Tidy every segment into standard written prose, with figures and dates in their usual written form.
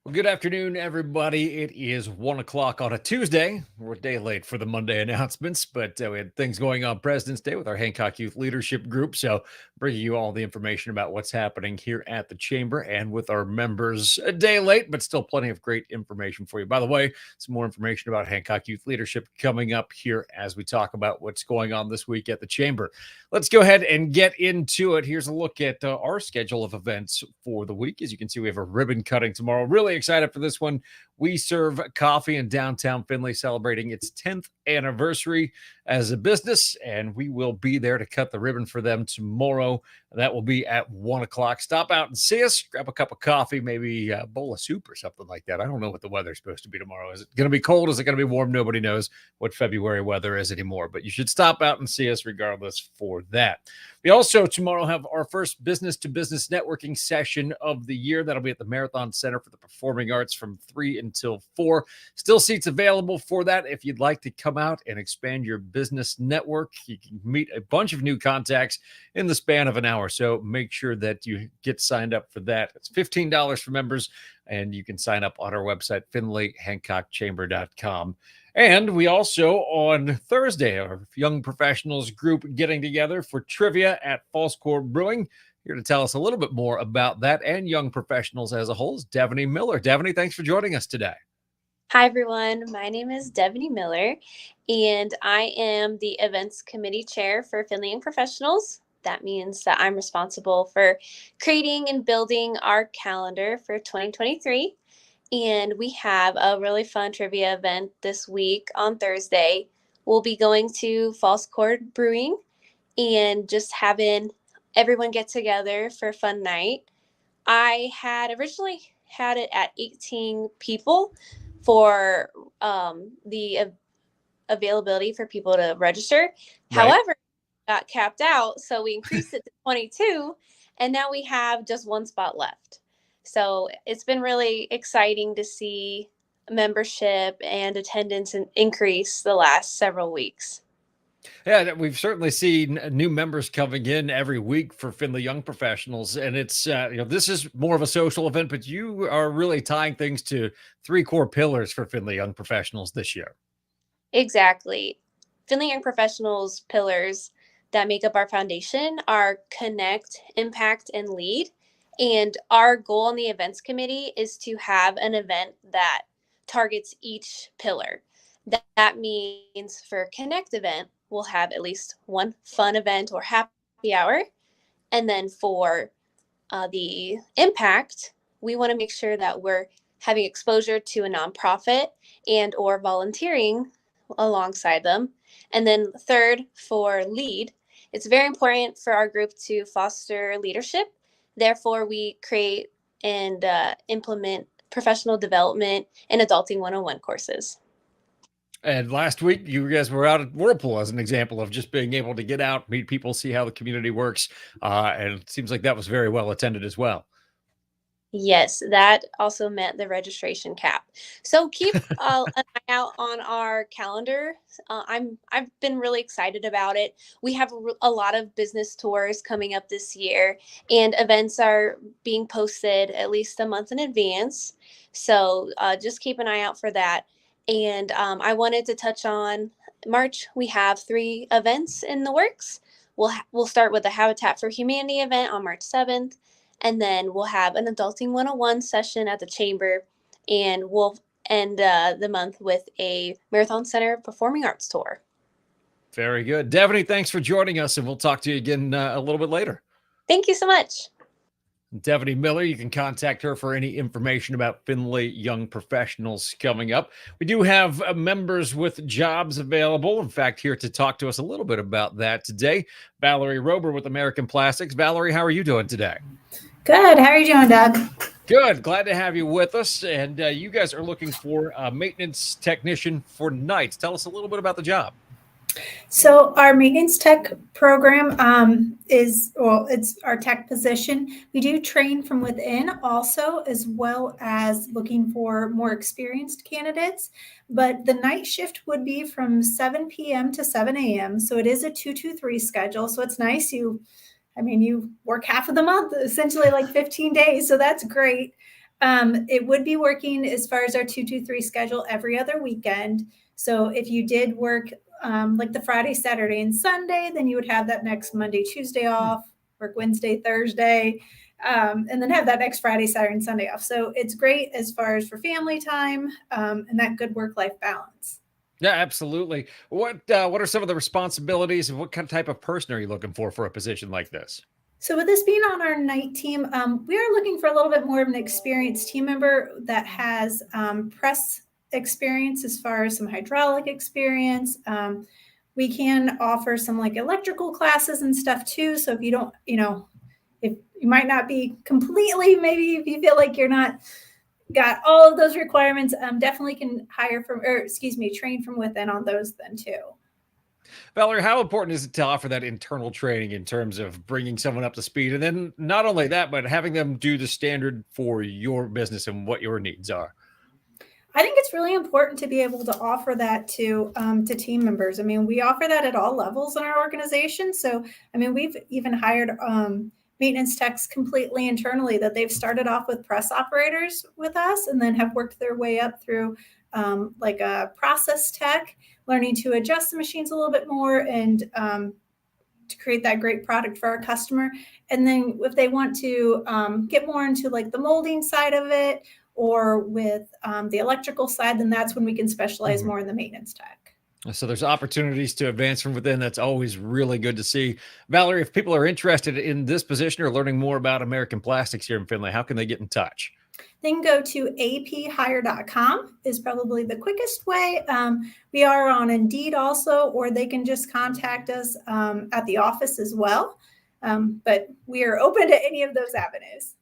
Well, good afternoon, everybody. It is 1 o'clock on a Tuesday. We're a day late for the Monday announcements, but we had things going on President's Day with our Hancock Youth Leadership Group. So, bringing you all the information about what's happening here at the Chamber and with our members a day late, but still plenty of great information for you. By the way, some more information about Hancock Youth Leadership coming up here as we talk about what's going on this week at the Chamber. Let's go ahead and get into it. Here's a look at our schedule of events for the week. As you can see, we have a ribbon cutting tomorrow. Really excited for this one. We serve coffee in downtown Findlay, celebrating its 10th anniversary as a business, and we will be there to cut the ribbon for them tomorrow. That will be at 1 o'clock. Stop out and see us, grab a cup of coffee, maybe a bowl of soup or something like that. I don't know what the weather's supposed to be tomorrow. Is it going to be cold? Is it going to be warm? Nobody knows what February weather is anymore, but you should stop out and see us regardless for that. We also tomorrow have our first business-to-business networking session of the year. That'll be at the Marathon Center for the Performing Arts from 3 until 4. Still seats available for that. If you'd like to come out and expand your business network, you can meet a bunch of new contacts in the span of an hour. So make sure that you get signed up for that. It's $15 for members, and you can sign up on our website, FindlayHancockChamber.com. And we also, on Thursday, our Young Professionals group getting together for trivia at False Court Brewing. Here to tell us a little bit more about that and Young Professionals as a whole is Devaney Miller. Devaney, thanks for joining us today. Hi, everyone. My name is Devaney Miller, and I am the Events Committee Chair for Findlay Young Professionals. That means that I'm responsible for creating and building our calendar for 2023. And we have a really fun trivia event this week on Thursday. We'll be going to False Court Brewing and just having everyone get together for a fun night. I had originally had it at 18 people for the availability for people to register. Right. However, got capped out, so we increased it to 22, and now we have just one spot left. So it's been really exciting to see membership and attendance increase the last several weeks. Yeah, we've certainly seen new members coming in every week for Findlay Young Professionals, and it's this is more of a social event, but you are really tying things to 3 core pillars for Findlay Young Professionals this year. Exactly. Findlay Young Professionals pillars that make up our foundation are connect, impact, and lead. And our goal on the events committee is to have an event that targets each pillar. That means for connect event, we'll have at least one fun event or happy hour. And then for the impact, we want to make sure that we're having exposure to a nonprofit and or volunteering alongside them. And then third, for lead, it's very important for our group to foster leadership. Therefore, we create and implement professional development and adulting 101 courses. And last week, you guys were out at Whirlpool as an example of just being able to get out, meet people, see how the community works. And it seems like that was very well attended as well. Yes, that also met the registration cap. So keep an eye out on our calendar. I've been really excited about it. We have a lot of business tours coming up this year, and events are being posted at least a month in advance. So just keep an eye out for that. And I wanted to touch on March. We have 3 events in the works. We'll start with the Habitat for Humanity event on March 7th. And then we'll have an Adulting 101 session at the Chamber, and we'll end the month with a Marathon Center Performing Arts tour. Very good. Devaney, thanks for joining us, and we'll talk to you again a little bit later. Thank you so much. Devaney Miller, you can contact her for any information about Findlay Young Professionals coming up. We do have members with jobs available. In fact, here to talk to us a little bit about that today, Valerie Rober with American Plastics. Valerie, how are you doing today? Good. How are you doing, Doug? Good. Glad to have you with us. And you guys are looking for a maintenance technician for nights. Tell us a little bit about the job. So our maintenance tech program it's our tech position. We do train from within also, as well as looking for more experienced candidates. But the night shift would be from 7 p.m. to 7 a.m. So it is a 2-2-3 schedule. So it's nice. You work half of the month, essentially like 15 days. So that's great. It would be working as far as our 223 schedule every other weekend. So if you did work like the Friday, Saturday, and Sunday, then you would have that next Monday, Tuesday off, work Wednesday, Thursday, and then have that next Friday, Saturday, and Sunday off. So it's great as far as for family time and that good work-life balance. Yeah, absolutely. What are some of the responsibilities and what kind of type of person are you looking for a position like this? So with this being on our night team, we are looking for a little bit more of an experienced team member that has press experience as far as some hydraulic experience. We can offer some like electrical classes and stuff too. So if you don't, if you might not be completely, maybe if you feel like you're not got all of those requirements, definitely can train from within on those then too. Valerie, how important is it to offer that internal training in terms of bringing someone up to speed? And then not only that, but having them do the standard for your business and what your needs are. I think it's really important to be able to offer that to team members. I mean, we offer that at all levels in our organization. So, I mean, we've even hired maintenance techs completely internally that they've started off with press operators with us and then have worked their way up through like a process tech, learning to adjust the machines a little bit more and to create that great product for our customer. And then if they want to get more into like the molding side of it or with the electrical side, then that's when we can specialize more in the maintenance tech. So there's opportunities to advance from within. That's always really good to see. Valerie, if people are interested in this position or learning more about American Plastics here in Findlay, how can they get in touch? They can go to aphire.com is probably the quickest way. We are on Indeed also, or they can just contact us at the office as well. But we are open to any of those avenues.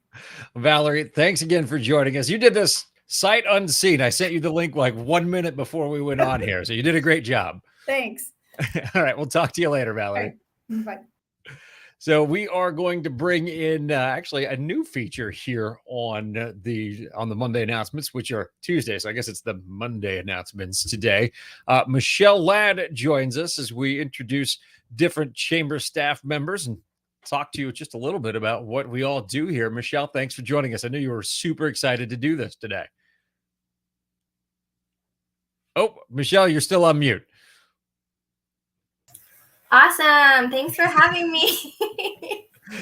Valerie, thanks again for joining us. You did this sight unseen. I sent you the link like 1 minute before we went on here. So you did a great job. Thanks. All right. We'll talk to you later, Valerie. Right. Bye. So we are going to bring in actually a new feature here on the Monday announcements, which are Tuesday. So I guess it's the Monday announcements today. Michelle Ladd joins us as we introduce different chamber staff members and talk to you just a little bit about what we all do here. Michelle, thanks for joining us. I know you were super excited to do this today. Oh, Michelle, you're still on mute. Awesome. Thanks for having me.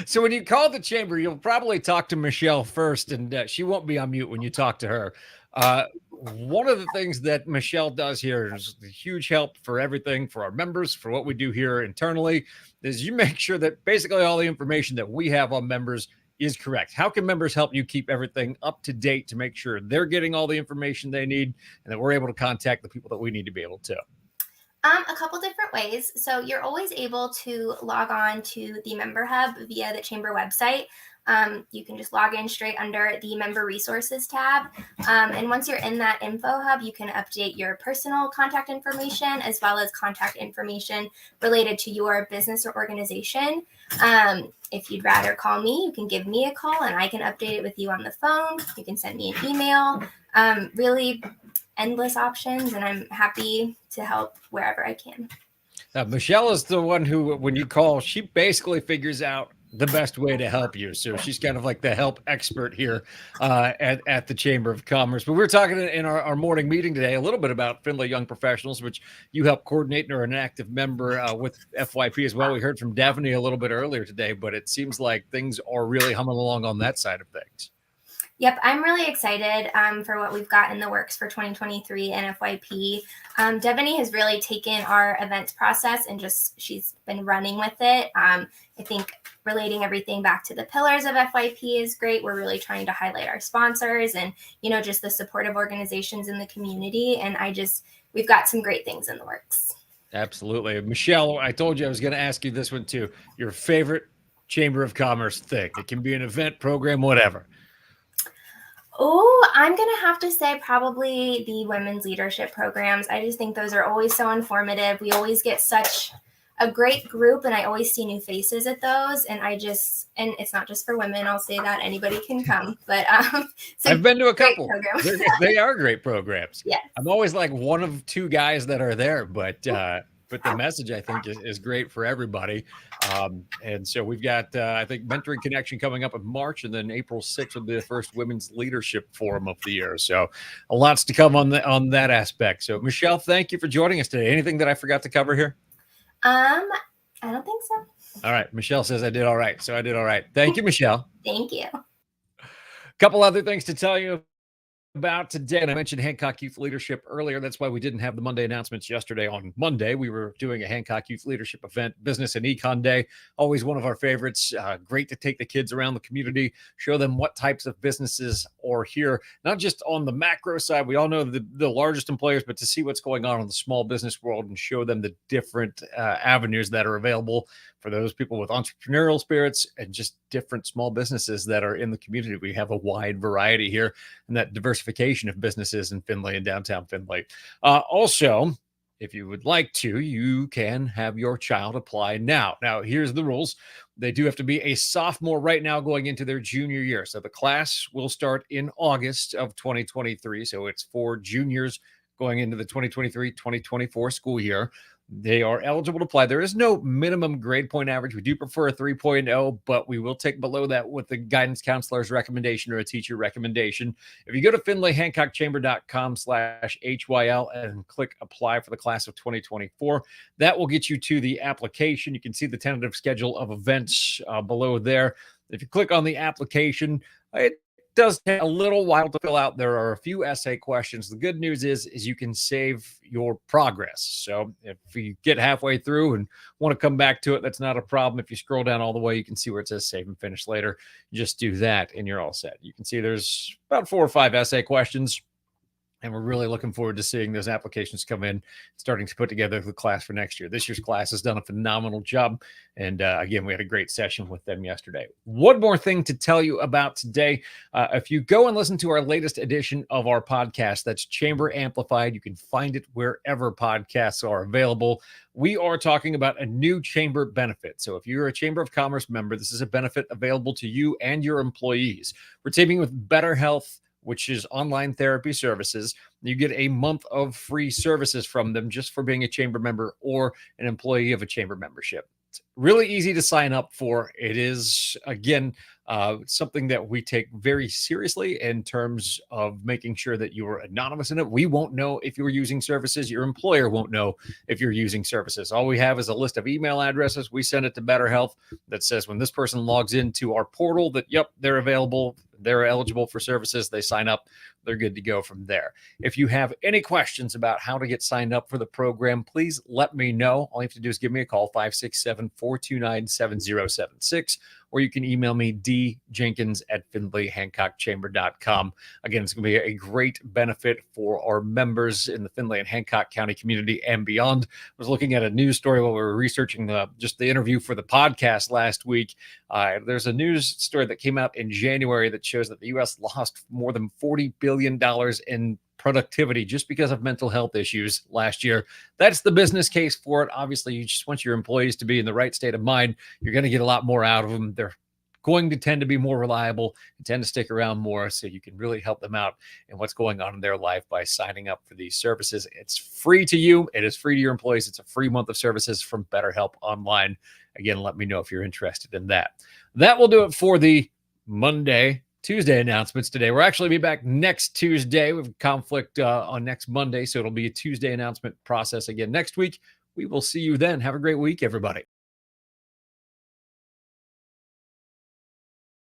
So when you call the chamber, you'll probably talk to Michelle first, and she won't be on mute when you talk to her. One of the things that Michelle does here is a huge help for everything, for our members, for what we do here internally, is you make sure that basically all the information that we have on members is correct. How can members help you keep everything up to date to make sure they're getting all the information they need and that we're able to contact the people that we need to be able to? A couple different ways. So you're always able to log on to the member hub via the chamber website. You can just log in straight under the member resources tab. And once you're in that info hub, you can update your personal contact information as well as contact information related to your business or organization. If you'd rather call me, you can give me a call and I can update it with you on the phone. You can send me an email. Really endless options, and I'm happy to help wherever I can. Michelle is the one who, when you call, she basically figures out the best way to help you. So she's kind of like the help expert here at the Chamber of Commerce. But we were talking in our morning meeting today a little bit about Findlay Young Professionals, which you help coordinate and are an active member with FYP as well. We heard from Daphne a little bit earlier today, but it seems like things are really humming along on that side of things. Yep, I'm really excited for what we've got in the works for 2023 and FYP. Devaney has really taken our events process and she's been running with it. I think relating everything back to the pillars of FYP is great. We're really trying to highlight our sponsors and, just the supportive organizations in the community. And we've got some great things in the works. Absolutely. Michelle, I told you I was going to ask you this one too. Your favorite Chamber of Commerce thing. It can be an event, program, whatever. Oh, I'm going to have to say probably the women's leadership programs. I just think those are always so informative. We always get such a great group and I always see new faces at those. And and it's not just for women. I'll say that anybody can come, but I've been to a couple. They are great programs. Yeah. I'm always like one of two guys that are there, but but the message I think is great for everybody. And so we've got, I think, Mentoring Connection coming up in March, and then April 6th will be the first Women's Leadership Forum of the year. So lots to come on that aspect. So Michelle, thank you for joining us today. Anything that I forgot to cover here? I don't think so. All right. Michelle says I did all right. So I did all right. Thank you, Michelle. Thank you. A couple other things to tell you about today. And I mentioned Hancock Youth Leadership earlier. That's why we didn't have the Monday announcements yesterday. On Monday, we were doing a Hancock Youth Leadership event, Business and Econ Day. Always one of our favorites. Great to take the kids around the community, show them what types of businesses are here, not just on the macro side. We all know the largest employers, but to see what's going on in the small business world and show them the different avenues that are available for those people with entrepreneurial spirits and just different small businesses that are in the community. We have a wide variety here, and that diversification of businesses in Findlay and downtown Findlay. Also, if you would like to, you can have your child apply now. Now, here's the rules. They do have to be a sophomore right now going into their junior year. So the class will start in August of 2023. So it's for juniors going into the 2023-2024 school year. They are eligible to apply. There is no minimum grade point average. We do prefer a 3.0, but we will take below that with the guidance counselor's recommendation or a teacher recommendation. If you go to findlayhancockchamber.com/HYL and click apply for the class of 2024, that will get you to the application. You can see the tentative schedule of events below there. If you click on the application, it does take a little while to fill out. There are a few essay questions. The good news is you can save your progress. So if you get halfway through and want to come back to it, that's not a problem. If you scroll down all the way, you can see where it says save and finish later. Just do that and you're all set. You can see there's about 4 or 5 essay questions. And we're really looking forward to seeing those applications come in, starting to put together the class for next year. This year's class has done a phenomenal job. And again, we had a great session with them yesterday. One more thing to tell you about today. If you go and listen to our latest edition of our podcast, that's Chamber Amplified. You can find it wherever podcasts are available. We are talking about a new chamber benefit. So if you're a Chamber of Commerce member, this is a benefit available to you and your employees. We're teaming with Better Health, which is online therapy services. You get a month of free services from them just for being a chamber member or an employee of a chamber membership. It's really easy to sign up for. It is, again, something that we take very seriously in terms of making sure that you are anonymous in it. We won't know if you're using services. Your employer won't know if you're using services. All we have is a list of email addresses. We send it to Better Health that says when this person logs into our portal that, yep, they're available, they're eligible for services, they sign up, they're good to go from there. If you have any questions about how to get signed up for the program, please let me know. All you have to do is give me a call, 567-429-7076, or you can email me, djenkins@findlayhancockchamber.com. Again, it's going to be a great benefit for our members in the Findlay and Hancock County community and beyond. I was looking at a news story while we were researching just the interview for the podcast last week. There's a news story that came out in January that shows that the U.S. lost more than $40 billion in productivity just because of mental health issues last year. That's the business case for it. Obviously, you just want your employees to be in the right state of mind. You're going to get a lot more out of them. They're going to tend to be more reliable and tend to stick around more, so you can really help them out in what's going on in their life by signing up for these services. It's free to you. It is free to your employees. It's a free month of services from BetterHelp Online. Again, let me know if you're interested in that. That will do it for the Tuesday announcements today. We'll actually be back next Tuesday. We have a conflict on next Monday, so it'll be a Tuesday announcement process again next week. We will see you then. Have a great week, everybody.